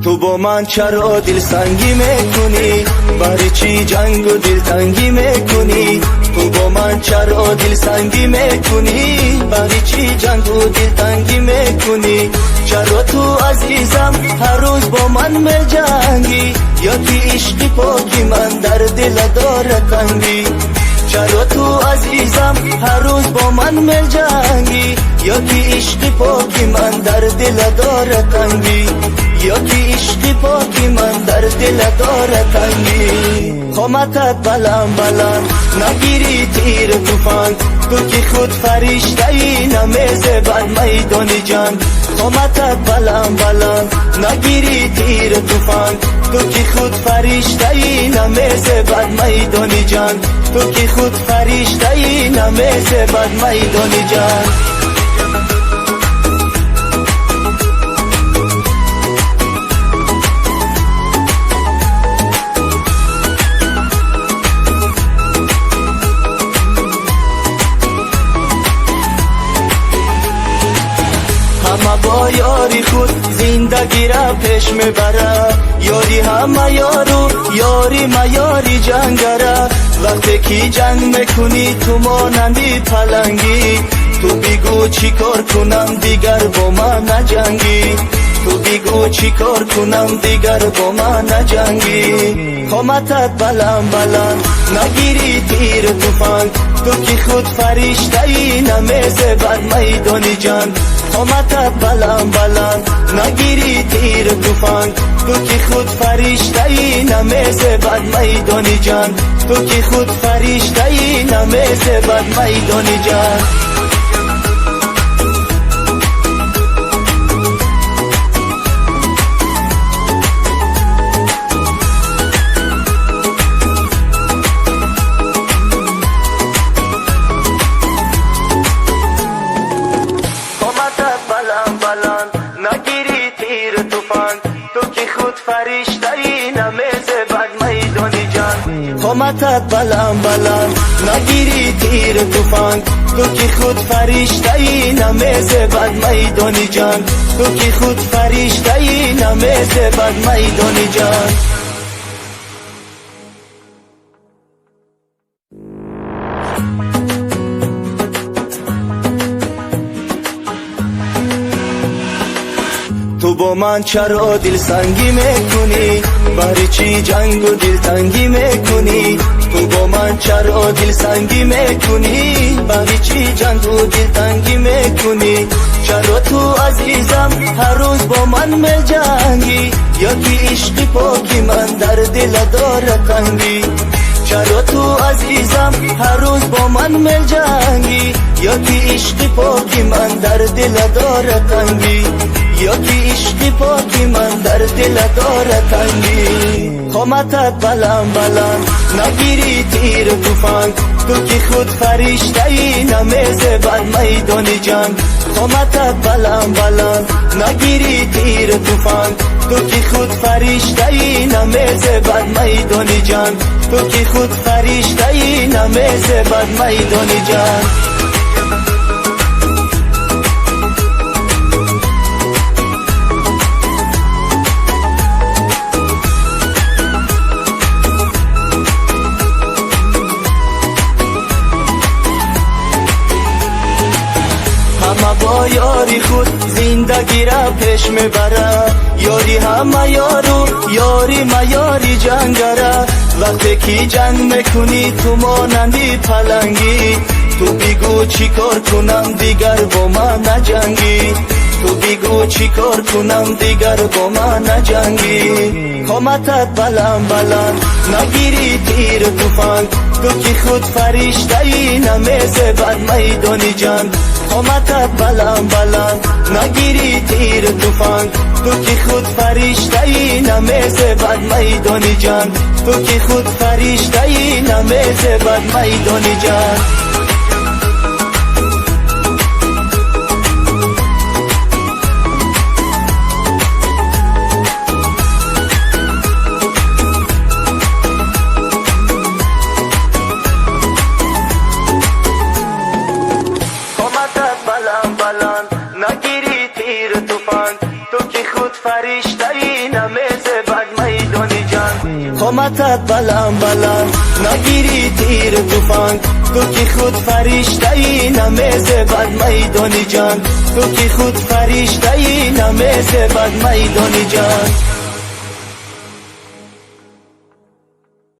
تو با من چرا دل سنگی میکنی؟ برای چی جنگ و دل تنگی میکنی؟ تو با من چرا دل سنگی میکنی؟ برای چی جنگ و دل تنگی میکنی؟ چرا تو عزیزم هر روز با من میجنگی؟ یا که عشق پاکی من در دل داره تنگی؟ چرا تو عزیزم هر روز با من میجنگی؟ یا که عشق پاکی من در دل داره تنگی؟ یا که عشق پاکی من در دل داره تنگی؟ قامتت بلند بلند نگیری تیر توفنگ، تو که خود فرشته ای نمیزه بر میدان جنگ. قامتت بلند بلند نگیری تیر توفنگ، تو که خود فرشته ای نمیزه بر میدان جنگ. تو که خود فرشته ای نمیزه بر میدان جنگ. همه با یاری خود زندگی را پیش میبره، یاری همه یارو یاری ما یاری جنگره. وقتی که جنگ میکنی تو مانندی پلنگی، تو بگو چی کار کنم دیگر با من نجنگی؟ تو بگو چی کار کنم دیگر با من نجنگی؟ قامتت بلند بلند نگیری تیر توفنگ، تو که خود فرشته ای نمیزه بر میدان جنگ. قامتت بلند بلند نگیری تیر توفنگ، تو که خود فرشته ای نمیزه بر میدان جنگ. تو که خود فرشته ای نمیزه بر میدان جنگ. نگیری تیر توفنگ، تو که خود فرشته ای نمیزه بر میدان جنگ. قامتت بلند بلند نگیری تیر توفنگ، تو که خود فرشته ای نمیزه بر میدان جنگ. تو که خود فرشته ای نمیزه بر میدان جنگ. تو با من چرا دل سنگی میکنی؟ برای چی جنگ و دل تنگی میکنی؟ تو با من چرا دل سنگی میکنی؟ برای چی جنگ و دل تنگی میکنی؟ چرا تو عزیزم هر روز با من میجنگی؟ یا که عشق پاکی من در دل داره تنگی؟ چرا تو عزیزم هر روز با من میجنگی؟ یا که عشق پاکی من در دل داره تنگی؟ یا که عشق پاکی من در دل داره تنگی؟ قامتت بلند بلند نگیری تیر توفنگ، تو که خود فرشته ای نمیزه بر میدان جنگ. قامتت بلند بلند نگیری تیر توفنگ، تو که خود فرشته ای نمیزه بر میدان جنگ. تو که خود فرشته ای نمیزه بر میدان جنگ. همه با یاری خود زندگی را پیش میبره، یاری همه یارو یاری ما یاری جنگره. وقتی که جنگ میکنی تو مانندی پلنگی، تو بگو چی کار کنم دیگر با من نجنگی؟ تو بگو چی کار کنم دیگر با من نجنگی؟ قامتت بلند بلند نگیری تیر توفنگ، تو که خود فرشته ای نمیزه بر میدان جنگ. قامتت بلند بلند نگیری تیر توفنگ، تو که خود فرشته ای نمیزه بر میدان جنگ. تو که خود فرشته ای نمیزه بر میدان جنگ. خود فرشته ای نمیزه بد میدانی جان قامتت بلند نگیری تیر توفان تو که خود فرشته ای نمیزه بد میدانی جان تو که خود فرشته ای نمیزه بد میدانی جان